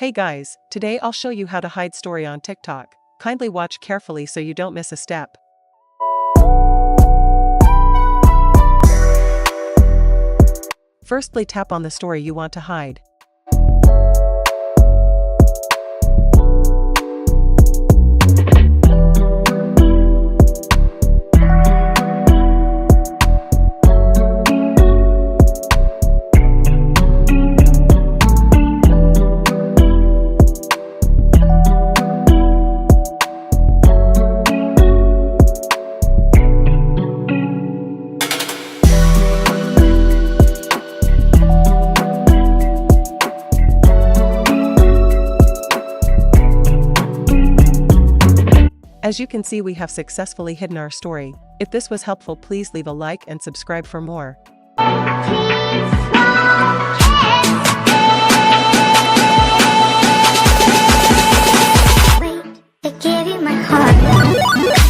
Hey guys, today I'll show you how to hide story on TikTok. Kindly watch carefully so you don't miss a step. Firstly, tap on the story you want to hide. As you can see, we have successfully hidden our story. If this was helpful, please leave a like and subscribe for more. Wait, I gave you my heart.